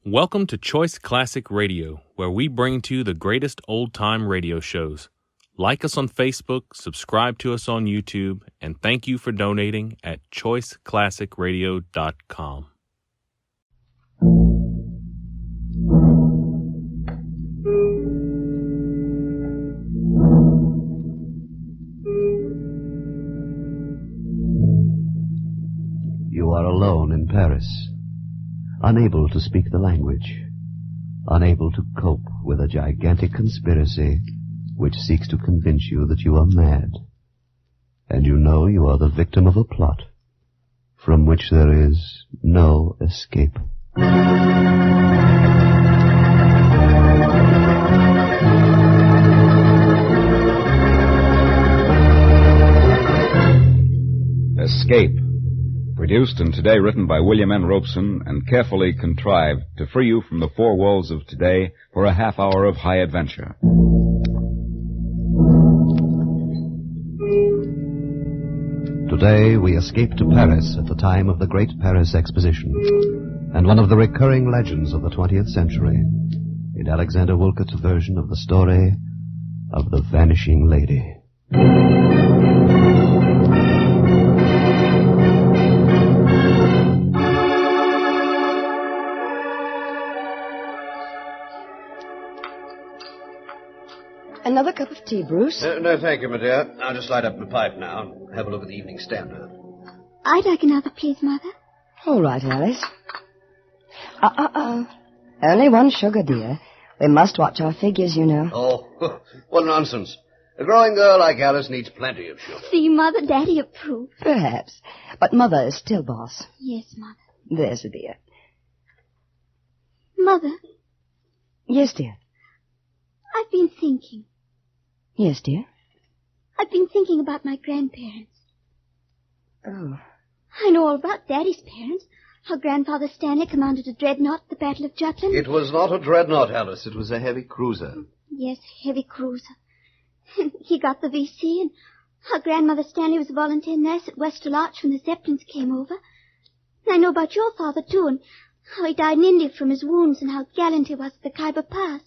Welcome to Choice Classic Radio, where we bring to you the greatest old-time radio shows. Like us on Facebook, subscribe to us on YouTube, and thank you for donating at choiceclassicradio.com. You are alone in Paris, unable to speak the language, unable to cope with a gigantic conspiracy which seeks to convince you that you are mad. And you know you are the victim of a plot from which there is no escape. Escape. Produced and today written by William N. Robeson and carefully contrived to free you from the four walls of today for a half hour of high adventure. Today we escape to Paris at the time of the Great Paris Exposition and one of the recurring legends of the 20th century in Alexander Woollcott's version of the story of the Vanishing Lady. Another cup of tea, Bruce? No, thank you, my dear. I'll just light up the pipe now and have a look at the Evening Standard. I'd like another, please, Mother. All right, Alice. Only one sugar, dear. We must watch our figures, you know. Oh, what nonsense. A growing girl like Alice needs plenty of sugar. See, Mother, Daddy approves. Perhaps. But Mother is still boss. Yes, Mother. There's a dear. Mother, Yes, dear. I've been thinking. Yes, dear. I've been thinking about my grandparents. Oh. I know all about Daddy's parents. How Grandfather Stanley commanded a dreadnought at the Battle of Jutland. It was not a dreadnought, Alice. It was a heavy cruiser. Yes, heavy cruiser. He got the VC, and how Grandmother Stanley was a volunteer nurse at Westall Arch when the Zeppelins came over. And I know about your father, too, and how he died in India from his wounds and how gallant he was at the Khyber Pass.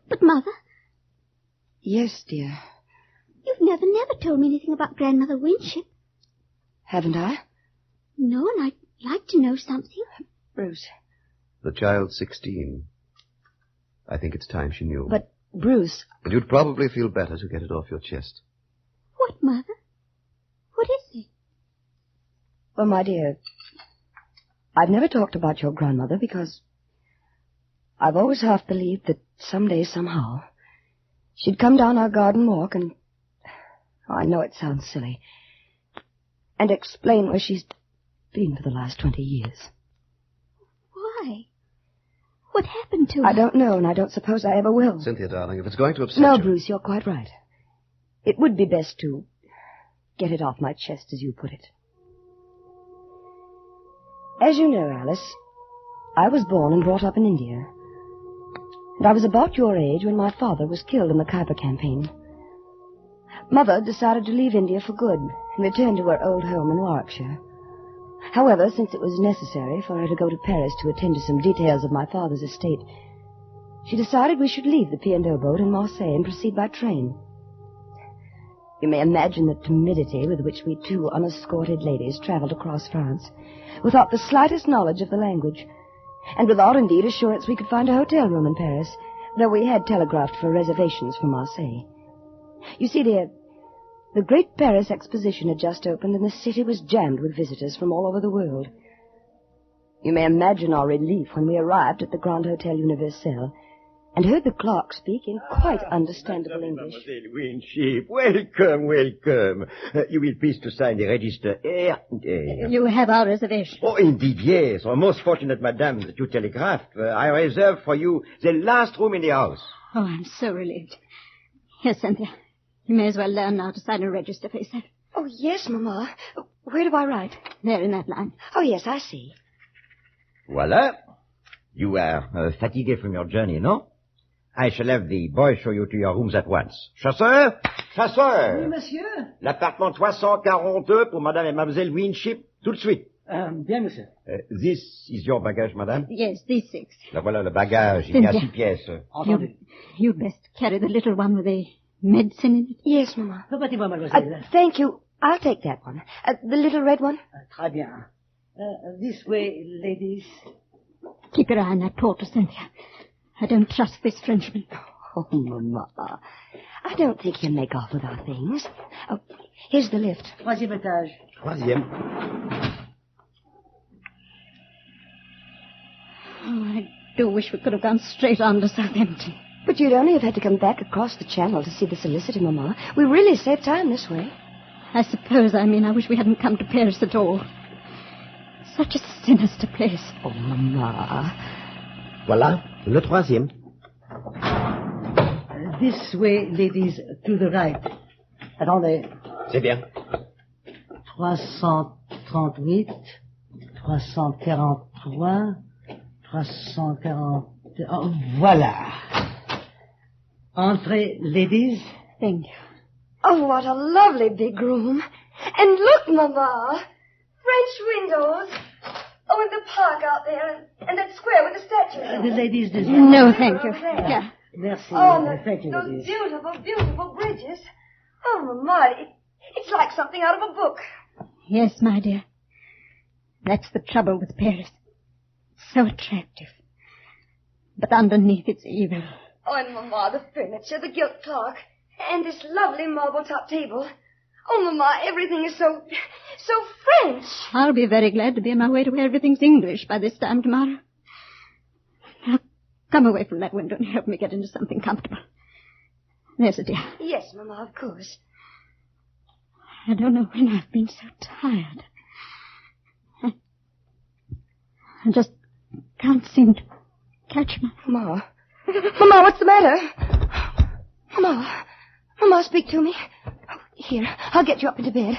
But, Mother... Yes, dear. You've never told me anything about Grandmother Winship. Haven't I? No, and I'd like to know something. Bruce. The child's 16. I think it's time she knew. But, Bruce... And you'd probably feel better to get it off your chest. What, Mother? What is it? Well, my dear, I've never talked about your grandmother because I've always half believed that someday, somehow, she'd come down our garden walk and... Oh, I know it sounds silly. And explain where she's been for the last 20 years. Why? What happened to her? I don't know, and I don't suppose I ever will. Cynthia, darling, if it's going to upset No, you... Bruce, you're quite right. It would be best to get it off my chest, as you put it. As you know, Alice, I was born and brought up in India. And I was about your age when my father was killed in the Khyber campaign. Mother decided to leave India for good and return to her old home in Warwickshire. However, since it was necessary for her to go to Paris to attend to some details of my father's estate, she decided we should leave the P&O boat in Marseille and proceed by train. You may imagine the timidity with which we two unescorted ladies traveled across France, without the slightest knowledge of the language, and without, indeed, assurance we could find a hotel room in Paris, though we had telegraphed for reservations from Marseille. You see, dear, the Great Paris Exposition had just opened, and the city was jammed with visitors from all over the world. You may imagine our relief when we arrived at the Grand Hotel Universel and heard the clerk speak in quite understandable English. Mademoiselle Winship, welcome. You will please to sign the register here. You have our reservation. Oh, indeed, yes. Oh, most fortunate, madame, that you telegraphed. I reserve for you the last room in the house. Oh, I'm so relieved. Here, Cynthia. You may as well learn now to sign a register for yourself. Oh, yes, Mamma. Where do I write? There in that line. Oh, yes, I see. Voila. You are fatigué from your journey, no? I shall have the boy show you to your rooms at once. Chasseur! Oui, monsieur. L'appartement 342 pour madame et mademoiselle Winship, tout de suite. Bien, monsieur. This is your baggage, madame? Yes, these 6. La voilà le bagage. Il y a Cynthia. 6 pièces. Entendu. You'd best carry the little one with the medicine in it. Yes, Mama. Permettez-moi, mademoiselle. Thank you. I'll take that one. The little red one? Très bien. This way, ladies. Keep your eye on that porter, Cynthia. I don't trust this Frenchman. Oh, Mama. I don't think he'll make off with our things. Oh, here's the lift. 3e étage. 3e. Oh, I do wish we could have gone straight on to Southampton. But you'd only have had to come back across the channel to see the solicitor, Mama. We really saved time this way. I suppose I wish we hadn't come to Paris at all. Such a sinister place. Oh, Mama. Voilà, le 3e. This way, ladies, to the right. Attendez. C'est bien. 338, 343, 340... Oh, voilà. Entrez, ladies. Thank you. Oh, what a lovely big room. And look, Mama. French windows. Oh, and the park out there, and that square with the statues. The ladies desire. No, thank you. Yeah. Merci. Oh, Thank you, those ladies. beautiful, beautiful bridges. Oh, Mama, it's like something out of a book. Yes, my dear. That's the trouble with Paris. So attractive. But underneath it's evil. Oh, and Mama, the furniture, the gilt clock, and this lovely marble-top table. Oh, Mama, everything is so French. I'll be very glad to be on my way to where everything's English by this time tomorrow. Now, come away from that window and help me get into something comfortable. There's a dear. Yes, Mama, of course. I don't know when I've been so tired. I just can't seem to catch my... Mama. Mama, what's the matter? Mama, speak to me. Here, I'll get you up into bed.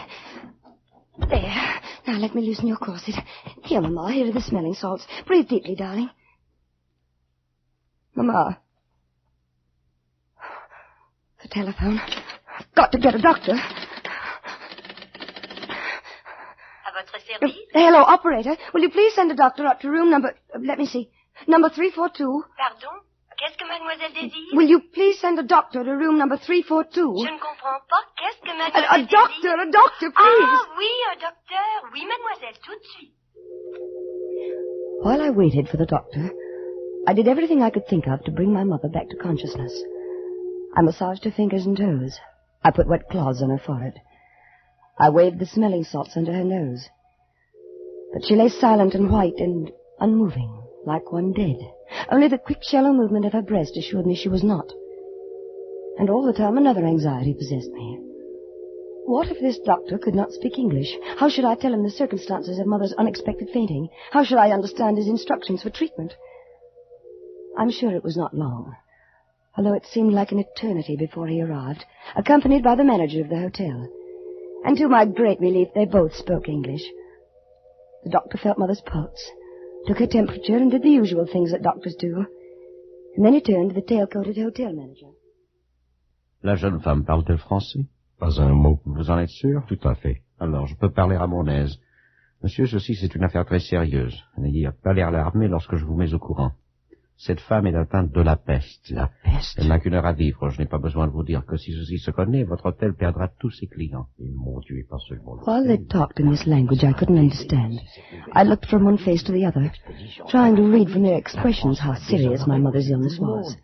There. Now let me loosen your corset. Here, Mama, here are the smelling salts. Breathe deeply, darling. Mama. The telephone. I've got to get a doctor. Hello, operator. Will you please send a doctor up to room number... let me see. Number 342. Pardon? Qu'est-ce que mademoiselle désire? Will you please send a doctor to room number 342? Je ne comprends pas. Qu'est-ce que mademoiselle désire? A doctor, please. Ah, oui, un docteur. Oui, mademoiselle, tout de suite. While I waited for the doctor, I did everything I could think of to bring my mother back to consciousness. I massaged her fingers and toes. I put wet cloths on her forehead. I waved the smelling salts under her nose. But she lay silent and white and unmoving, like one dead. Only the quick, shallow movement of her breast assured me she was not. And all the time another anxiety possessed me. What if this doctor could not speak English? How should I tell him the circumstances of Mother's unexpected fainting? How should I understand his instructions for treatment? I'm sure it was not long, although it seemed like an eternity before he arrived, accompanied by the manager of the hotel. And to my great relief, they both spoke English. The doctor felt Mother's pulse, took her temperature, and did the usual things that doctors do. And then he turned to the tail-coated hotel manager. La jeune femme parle-t-elle français? Pas un mot. Vous en êtes sûr? Tout à fait. Alors, je peux parler à mon aise. Monsieur, ceci, c'est une affaire très sérieuse. N'ayez pas l'air alarmé lorsque je vous mets au courant. Cette femme est atteinte de la peste. La peste? Elle n'a qu'une heure à vivre. Je n'ai pas besoin de vous dire que si ceci se connaît, votre hôtel perdra tous ses clients. Et mon Dieu, et pas seulement... While they talked in this language I couldn't understand, I looked from one face to the other, trying to read from their expressions how serious my mother's illness was.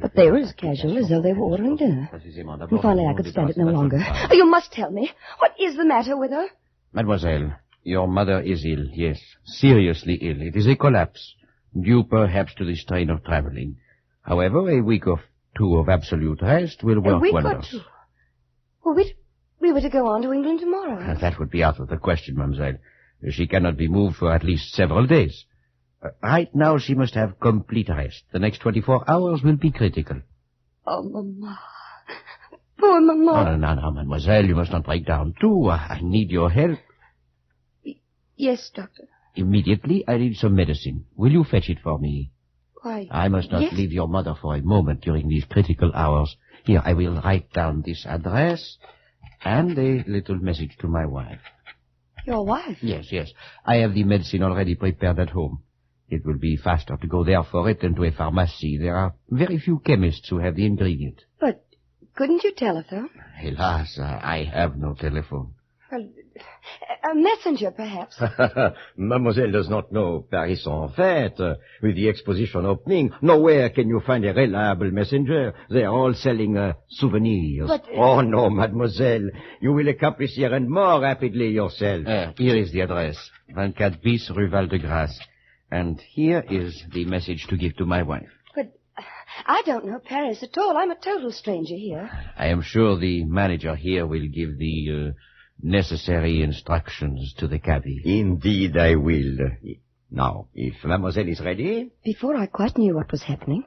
But they were as casual as though they were ordering dinner. And finally I could stand it no longer. Oh, you must tell me. What is the matter with her? Mademoiselle, your mother is ill, yes. Seriously ill. It is a collapse, due perhaps to the strain of traveling. However, a week or two of absolute rest will work wonders. A week or two? Well, we were to go on to England tomorrow. That would be out of the question, mademoiselle. She cannot be moved for at least several days. Right now, she must have complete rest. The next 24 hours will be critical. Oh, Mama. Poor Mama. No, mademoiselle, you must not break down, too. I need your help. Yes, doctor. Immediately, I need some medicine. Will you fetch it for me? Why, I must not leave your mother for a moment during these critical hours. Here, I will write down this address and a little message to my wife. Your wife? Yes. I have the medicine already prepared at home. It will be faster to go there for it than to a pharmacy. There are very few chemists who have the ingredient. But couldn't you telephone? Hélas, I have no telephone. Well, a messenger, perhaps. Mademoiselle does not know Paris en fête. With the exposition opening, nowhere can you find a reliable messenger. They are all selling souvenirs. But, Oh, no, mademoiselle. You will accomplish the errand more rapidly yourself. Here is the address. 24 bis Rue Val-de-Grâce. And here is the message to give to my wife. But I don't know Paris at all. I'm a total stranger here. I am sure the manager here will give the necessary instructions to the cabby. Indeed, I will. Now, if mademoiselle is ready... Before I quite knew what was happening,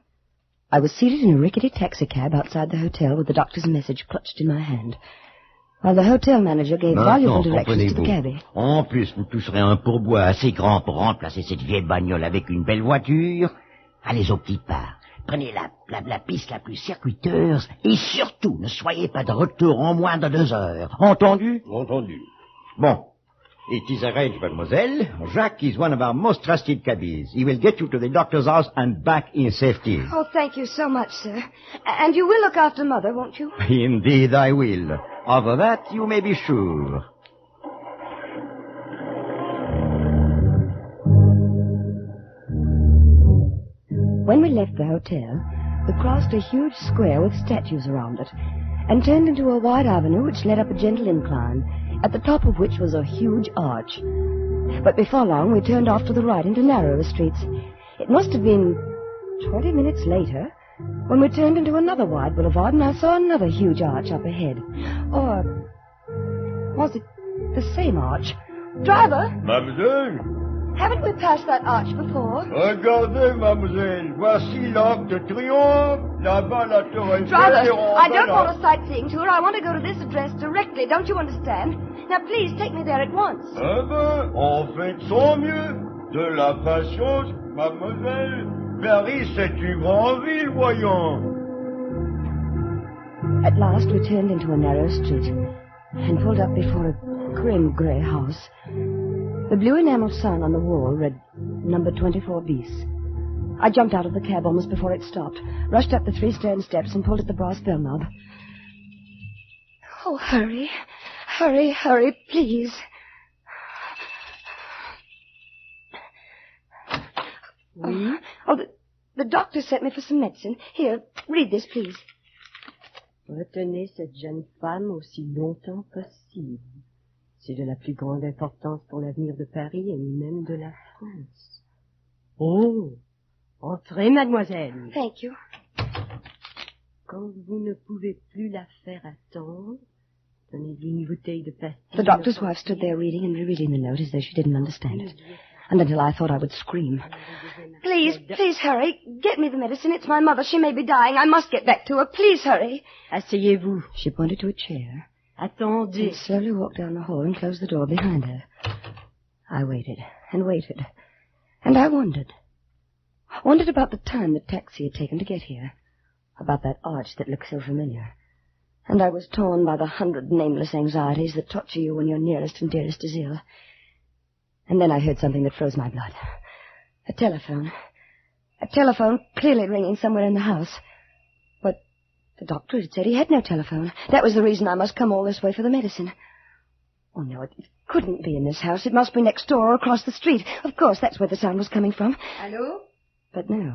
I was seated in a rickety taxicab outside the hotel with the doctor's message clutched in my hand, while the hotel manager gave valuable directions to the cabby. En plus, vous toucherez un pourboire assez grand pour remplacer cette vieille bagnole avec une belle voiture. Allez au petit pas. Prenez la piste la plus circuiteuse et surtout, ne soyez pas de retour en moins de 2 heures. Entendu? Entendu. Bon. It is arranged, mademoiselle. Jacques is one of our most trusted cabbies. He will get you to the doctor's house and back in safety. Oh, thank you so much, sir. And you will look after Mother, won't you? Indeed, I will. Of that, you may be sure. When we left the hotel, we crossed a huge square with statues around it, and turned into a wide avenue which led up a gentle incline, at the top of which was a huge arch. But before long, we turned off to the right into narrower streets. It must have been 20 minutes later when we turned into another wide boulevard, and I saw another huge arch up ahead. Or was it the same arch? Driver! Mademoiselle! Haven't we passed that arch before? Regardez, mademoiselle, voici l'Arc de Triomphe, là-bas la Tour Eiffel. Driver, I don't want a sightseeing tour. I want to go to this address directly. Don't you understand? Now, please take me there at once. Eh ben, on fait de son mieux. De la patience, mademoiselle. Paris, c'est une grande ville, voyons. At last, we turned into a narrow street and pulled up before a grim grey house. The blue enamel sign on the wall read number 24 bis. I jumped out of the cab almost before it stopped, rushed up the 3 stone steps and pulled at the brass bell knob. Oh, hurry, please. Oui? Oh, the doctor sent me for some medicine. Here, read this, please. Retenez cette jeune femme aussi longtemps possible. C'est de la plus grande importance pour l'avenir de Paris et même de la France. Oh, entrez, mademoiselle. Thank you. Quand vous ne pouvez plus la faire attendre, donnez-lui une bouteille de pastilles. The doctor's wife stood there reading and rereading the note as though she didn't understand it. And until I thought I would scream. Please hurry. Get me the medicine. It's my mother. She may be dying. I must get back to her. Please hurry. Asseyez-vous. She pointed to a chair. Attendez. And slowly walked down the hall and closed the door behind her. I waited and waited. And I wondered. Wondered about the time the taxi had taken to get here. About that arch that looked so familiar. And I was torn by the 100 nameless anxieties that torture you when your nearest and dearest is ill. And then I heard something that froze my blood. A telephone. A telephone clearly ringing somewhere in the house. But the doctor had said he had no telephone. That was the reason I must come all this way for the medicine. Oh, no, it couldn't be in this house. It must be next door or across the street. Of course, that's where the sound was coming from. Allô? But no.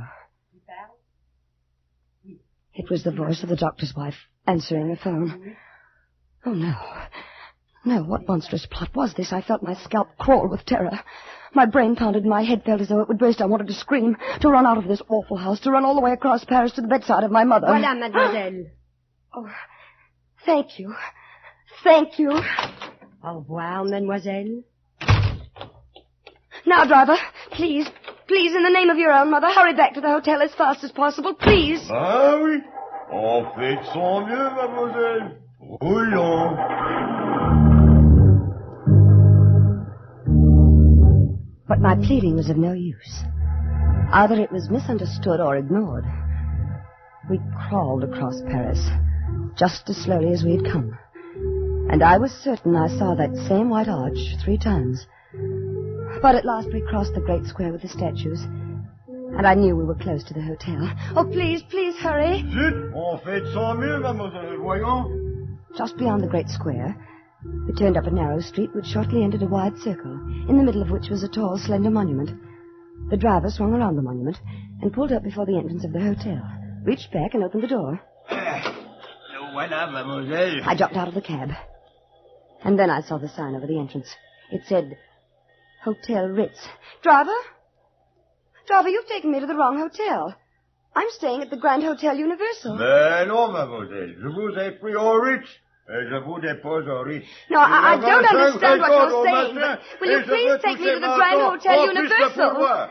It was the voice of the doctor's wife answering the phone. Oh, no. No, what monstrous plot was this? I felt my scalp crawl with terror. My brain pounded and my head felt as though it would burst. I wanted to scream, to run out of this awful house, to run all the way across Paris to the bedside of my mother. Voilà, mademoiselle. Oh, thank you. Thank you. Au revoir, mademoiselle. Now, driver, please, in the name of your own mother, hurry back to the hotel as fast as possible, please. Ah oui, on fait de son mieux, mademoiselle. Roulons. But my pleading was of no use. Either it was misunderstood or ignored. We crawled across Paris, just as slowly as we had come. And I was certain I saw that same white arch 3 times. But at last we crossed the great square with the statues, and I knew we were close to the hotel. Oh, please, please hurry. Zut, on fait de son mieux, mademoiselle, voyons. Just beyond the great square, we turned up a narrow street which shortly entered a wide circle, in the middle of which was a tall, slender monument. The driver swung around the monument and pulled up before the entrance of the hotel, reached back and opened the door. Voilà, mademoiselle. I jumped out of the cab. And then I saw the sign over the entrance. It said, Hotel Ritz. Driver? Driver, you've taken me to the wrong hotel. I'm staying at the Grand Hotel Universal. Mais non, mademoiselle. Je vous ai pris au Ritz. Et je vous dépose au Ritz. No, I don't understand what you're saying. But will you please take me to the Grand Hotel Universal?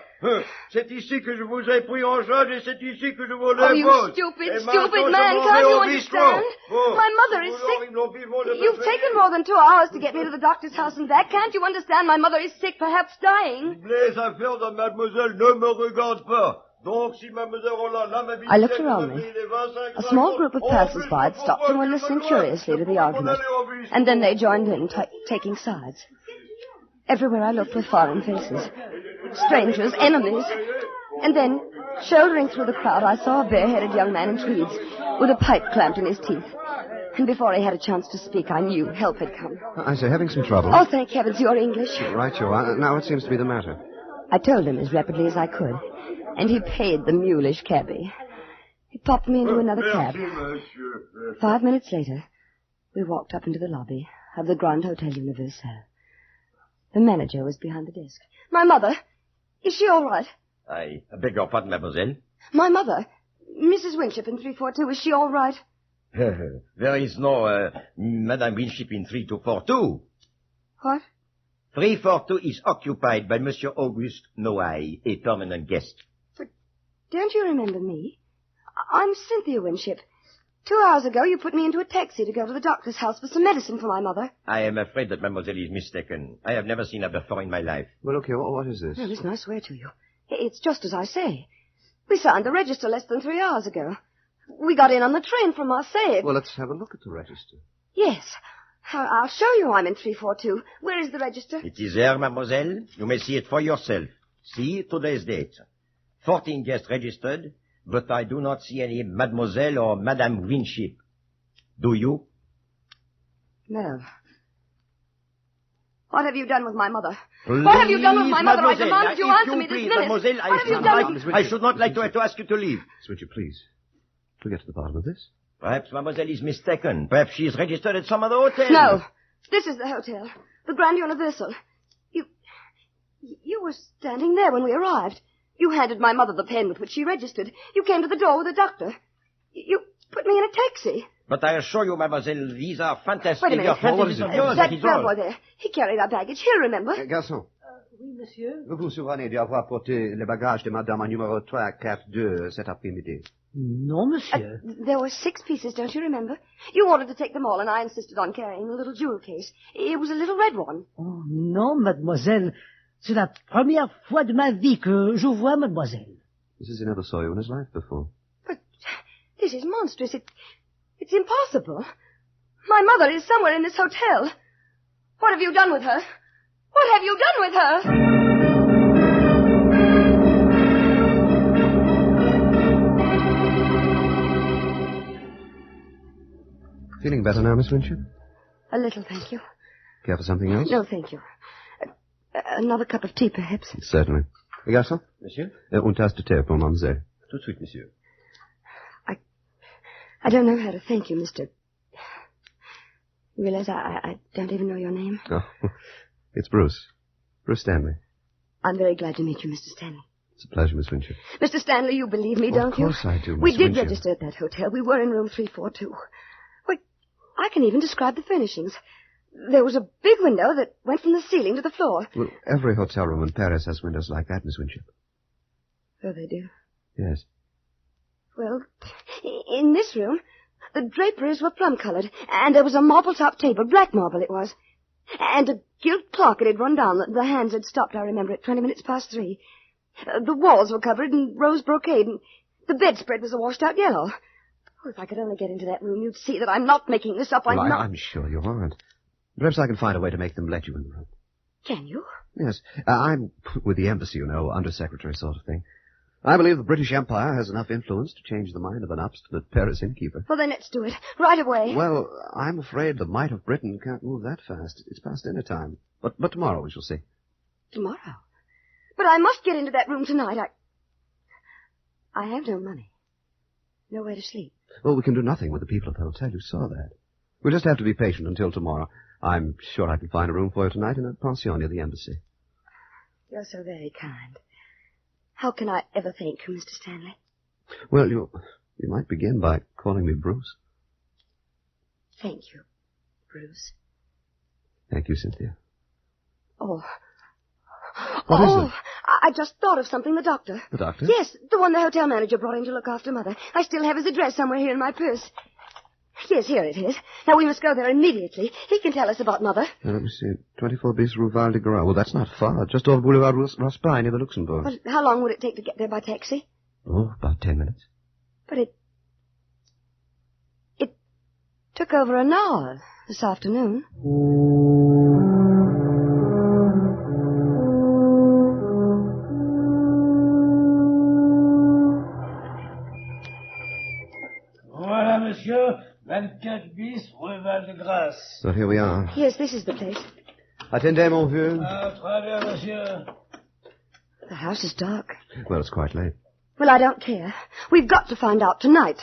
C'est ici que je vous ai pris en charge et c'est ici que je vous Oh, you dépose. stupid man, can't you understand? My mother is sick. You've taken more than 2 hours to get me to the doctor's house and back. Can't you understand? My mother is sick, perhaps dying. Les affaires de mademoiselle ne me regardent pas. Donc, si mademoiselle Roland l'amabilité... I looked around me. A small group of passers-by had stopped and were listening curiously to the argument. And then they joined in, taking sides. Everywhere I looked were foreign faces. Strangers, enemies. And then, shouldering through the crowd, I saw a bare-headed young man in tweeds, with a pipe clamped in his teeth. And before he had a chance to speak, I knew help had come. I say, having some trouble. Oh, thank heavens, you're English. Right you are. Now, what seems to be the matter? I told him as rapidly as I could, and he paid the mulish cabbie. He popped me into another cab. 5 minutes later, we walked up into the lobby of the Grand Hotel Universal. The manager was behind the desk. My mother, is she all right? I beg your pardon, mademoiselle. My mother, Mrs. Winship in 342, is she all right? There is no Madame Winship in 3242. What? 342 is occupied by Monsieur Auguste Noailles, a permanent guest. But don't you remember me? I'm Cynthia Winship. 2 hours ago, you put me into a taxi to go to the doctor's house for some medicine for my mother. I am afraid that mademoiselle is mistaken. I have never seen her before in my life. Well, look here, what is this? No, listen, I swear to you. It's just as I say. We signed the register less than 3 hours ago. We got in on the train from Marseille. Well, let's have a look at the register. Yes. I'll show you I'm in 342. Where is the register? It is there, mademoiselle. You may see it for yourself. See today's date. 14 guests registered, but I do not see any mademoiselle or Madame Winship. Do you? No. What have you done with my mother? Please, what have you done with my mother? I demand that you answer you me this please, minute. Mademoiselle, what have you done with... I should not like to ask you to leave. Switcher, please. To get to the bottom of this. Perhaps mademoiselle is mistaken. Perhaps she is registered at some other hotel. No. This is the hotel. The Grand Universal. You were standing there when we arrived. You handed my mother the pen with which she registered. You came to the door with a doctor. You put me in a taxi. But I assure you, mademoiselle, these are fantastic. Wait a minute. Fantasies of yours, that is bellboy all. there. He carried our baggage. He'll remember. Garçon. Oui, monsieur. Vous vous souvenez d'avoir porté les bagages de madame à numéro 342 cet après-midi? Non, monsieur. There were 6 pieces, don't you remember? You wanted to take them all, and I insisted on carrying the little jewel case. It was a little red one. Oh, non, mademoiselle. C'est la première fois de ma vie que je vois mademoiselle. He says he never saw you in his life before. But this is monstrous. It's impossible. My mother is somewhere in this hotel. What have you done with her? What have you done with her? Feeling better now, Miss Winship? A little, thank you. Care for something else? No, thank you. Another cup of tea, perhaps? Certainly. Garçon? Monsieur? Une tasse de thé pour mademoiselle. Tout de suite, monsieur. I don't know how to thank you, Mr. You realize I don't even know your name? Oh, it's Bruce. Bruce Stanley. I'm very glad to meet you, Mr. Stanley. It's a pleasure, Miss Winship. Mr. Stanley, you believe me, don't you? Of course I do, Miss We did Winship. register at that hotel. We were in room 342. Wait, I can even describe the furnishings. There was a big window that went from the ceiling to the floor. Well, every hotel room in Paris has windows like that, Miss Winship. Oh, they do? Yes. Well, in this room, the draperies were plum-colored, and there was a marble-top table, black marble it was, and a gilt clock it had run down. The hands had stopped, I remember, at 20 minutes past 3. The walls were covered in rose brocade, and the bedspread was a washed-out yellow. Oh, if I could only get into that room, you'd see that I'm not making this up. I'm not. I'm sure you aren't. Perhaps I can find a way to make them let you in the room. Can you? Yes. I'm with the embassy, you know, undersecretary sort of thing. I believe the British Empire has enough influence to change the mind of an obstinate Paris innkeeper. Well, then let's do it. Right away. Well, I'm afraid the might of Britain can't move that fast. It's past dinner time. But tomorrow we shall see. Tomorrow? But I must get into that room tonight. I have no money. Nowhere to sleep. Well, we can do nothing with the people at the hotel. You saw that. We'll just have to be patient until tomorrow. I'm sure I can find a room for you tonight in a pension near the embassy. You're so very kind. How can I ever thank you, Mr. Stanley? Well, you might begin by calling me Bruce. Thank you, Bruce. Thank you, Cynthia. Oh. What is it? I just thought of something. The doctor. The doctor? Yes, the one the hotel manager brought in to look after Mother. I still have his address somewhere here in my purse. Yes, here it is. Now, we must go there immediately. He can tell us about Mother. Now, let me see. 24 bis Rue Val de Gras. Well, that's not far. Just off Boulevard Raspail near the Luxembourg. Well, how long would it take to get there by taxi? Oh, about 10 minutes. But it took over an hour this afternoon. Voilà, monsieur. 24 bis, Rue Val de Grâce. So here we are. Yes, this is the place. Attendez, mon vieux. Très bien, monsieur. The house is dark. Well, it's quite late. Well, I don't care. We've got to find out tonight.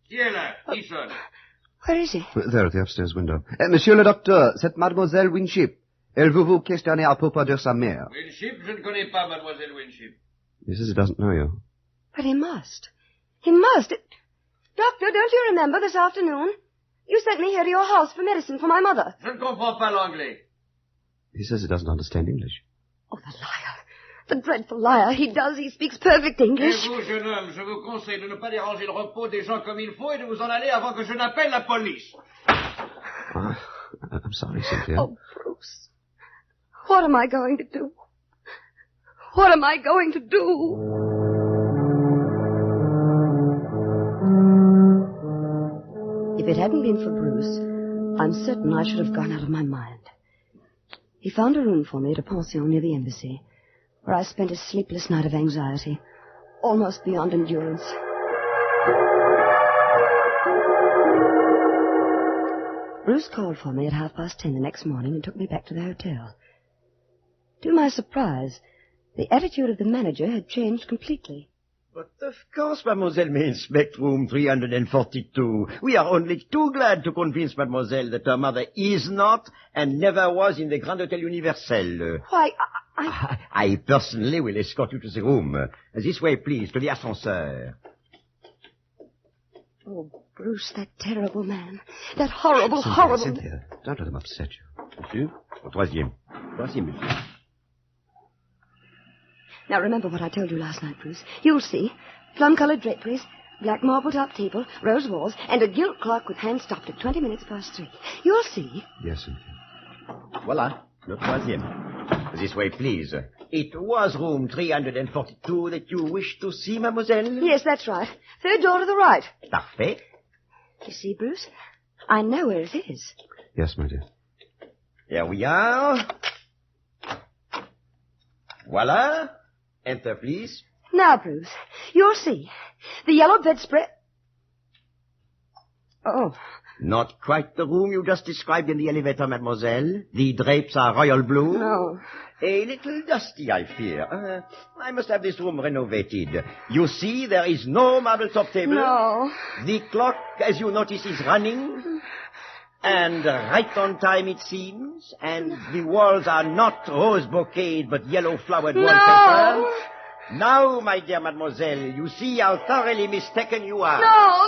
Qui est là? Qui sonne? Where is he? There at the upstairs window. Monsieur le docteur, c'est mademoiselle Winship. Elle veut vous questionner à propos de sa mère. Winship? Je ne connais pas mademoiselle Winship. He says he doesn't know you. But he must. He must. Doctor, don't you remember this afternoon? You sent me here to your house for medicine for my mother. Je ne comprends pas l'anglais. He says he doesn't understand English. Oh, the liar. The dreadful liar. He does. He speaks perfect English. Et vous, jeune homme, je vous conseille de ne pas déranger le repos des gens comme il faut et de vous en aller avant que je n'appelle la police. I'm sorry, Cynthia. Oh, Bruce. What am I going to do? What am I going to do? If it hadn't been for Bruce, I'm certain I should have gone out of my mind. He found a room for me at a pension near the embassy, where I spent a sleepless night of anxiety, almost beyond endurance. Bruce called for me at 10:30 the next morning and took me back to the hotel. To my surprise, the attitude of the manager had changed completely. But of course mademoiselle may inspect room 342. We are only too glad to convince mademoiselle that her mother is not and never was in the Grand Hotel Universel. Why, I personally will escort you to the room. This way, please, to the ascenseur. Oh, Bruce, that terrible man. That horrible... Cynthia, don't let him upset you. Monsieur, au troisième. Troisième, monsieur. Now, remember what I told you last night, Bruce. You'll see. Plum-colored draperies, black marble-top table, rose walls, and a gilt clock with hands stopped at 20 minutes past 3. You'll see. Yes, Cynthia. Voilà, le troisième. This way, please. It was room 342 that you wished to see, mademoiselle? Yes, that's right. Third door to the right. Parfait. You see, Bruce? I know where it is. Yes, my dear. Here we are. Voilà. Enter, please. Now, Bruce, you'll see. The yellow bedspread... Oh. Not quite the room you just described in the elevator, mademoiselle. The drapes are royal blue. No. A little dusty, I fear. I must have this room renovated. You see, there is no marble top table. No. The clock, as you notice, is running. And right on time, it seems. And the walls are not rose bouquet, but yellow-flowered wallpaper. Now, my dear mademoiselle, you see how thoroughly mistaken you are. No!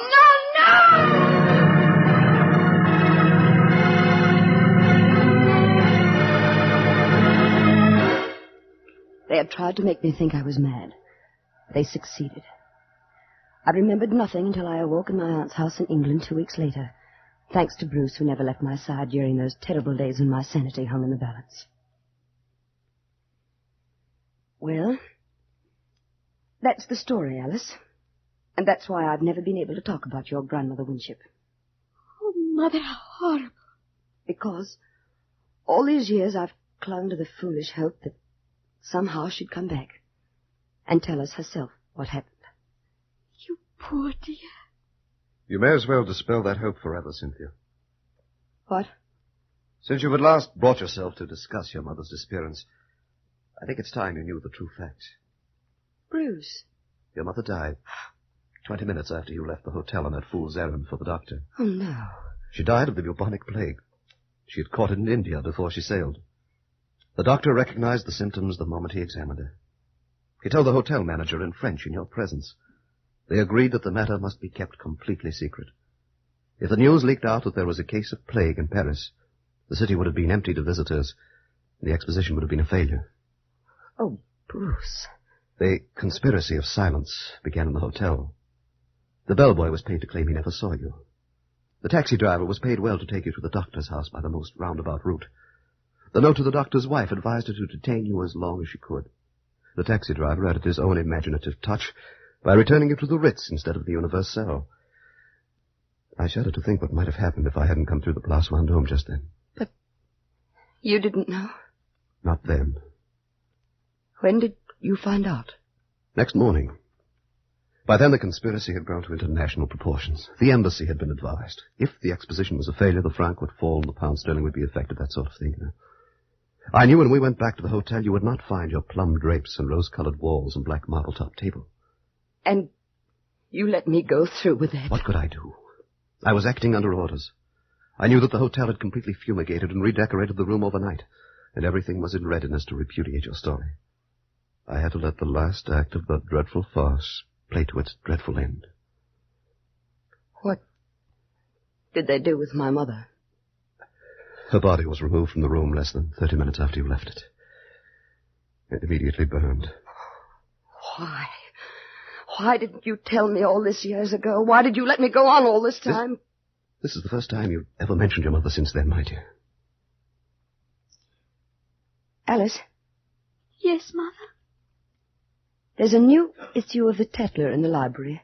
They had tried to make me think I was mad. They succeeded. I remembered nothing until I awoke in my aunt's house in England 2 weeks later, thanks to Bruce, who never left my side during those terrible days when my sanity hung in the balance. Well, that's the story, Alice. And that's why I've never been able to talk about your grandmother Winship. Oh, Mother, how horrible. Because all these years I've clung to the foolish hope that somehow she'd come back and tell us herself what happened. You poor dear. You may as well dispel that hope forever, Cynthia. What? Since you at last brought yourself to discuss your mother's disappearance, I think it's time you knew the true facts. Bruce. Your mother died 20 minutes after you left the hotel on that fool's errand for the doctor. Oh, no. She died of the bubonic plague. She had caught it in India before she sailed. The doctor recognized the symptoms the moment he examined her. He told the hotel manager in French in your presence. They agreed that the matter must be kept completely secret. If the news leaked out that there was a case of plague in Paris, the city would have been emptied of visitors, and the exposition would have been a failure. Oh, Bruce. The conspiracy of silence began in the hotel. The bellboy was paid to claim he never saw you. The taxi driver was paid well to take you to the doctor's house by the most roundabout route. The note to the doctor's wife advised her to detain you as long as she could. The taxi driver added his own imaginative touch by returning you to the Ritz instead of the Universal. I shudder to think what might have happened if I hadn't come through the Place Vendôme just then. But you didn't know? Not then. When did you find out? Next morning. By then the conspiracy had grown to international proportions. The embassy had been advised. If the exposition was a failure, the franc would fall and the pound sterling would be affected, that sort of thing. I knew when we went back to the hotel you would not find your plum drapes and rose-colored walls and black marble-top table. And you let me go through with that? What could I do? I was acting under orders. I knew that the hotel had completely fumigated and redecorated the room overnight, and everything was in readiness to repudiate your story. I had to let the last act of the dreadful farce play to its dreadful end. What did they do with my mother? Her body was removed from the room less than 30 minutes after you left it. It immediately burned. Why? Why didn't you tell me all this years ago? Why did you let me go on all this time? This is the first time you've ever mentioned your mother since then, my dear. Alice? Yes, Mother? There's a new issue of the Tetler in the library.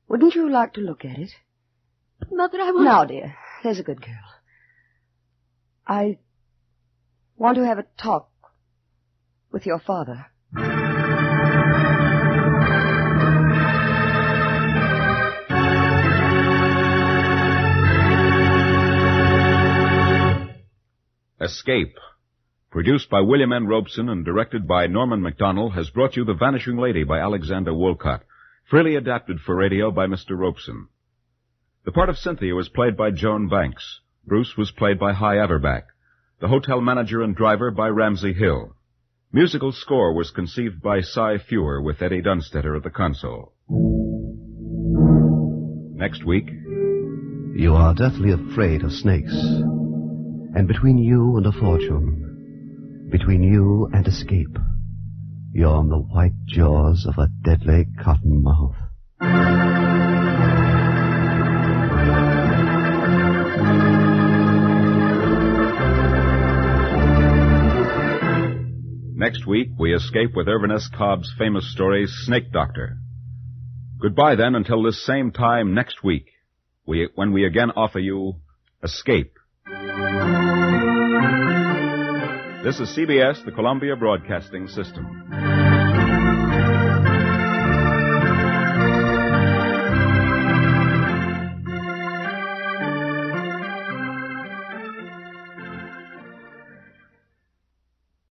Wouldn't you like to look at it? Mother, I want... Now, dear, there's a good girl. I want to have a talk with your father. Escape, produced by William N. Robeson and directed by Norman MacDonald, has brought you The Vanishing Lady by Alexander Woollcott, freely adapted for radio by Mr. Robeson. The part of Cynthia was played by Joan Banks. Bruce was played by Hy Averback. The hotel manager and driver by Ramsey Hill. Musical score was conceived by Cy Feuer with Eddie Dunstetter at the console. Next week... You are deathly afraid of snakes. And between you and a fortune, between you and escape, you're on the white jaws of a deadly cottonmouth. Next week, we escape with Irvin S. Cobb's famous story, Snake Doctor. Goodbye, then, until this same time next week, when we again offer you Escape. This is CBS, the Columbia Broadcasting System.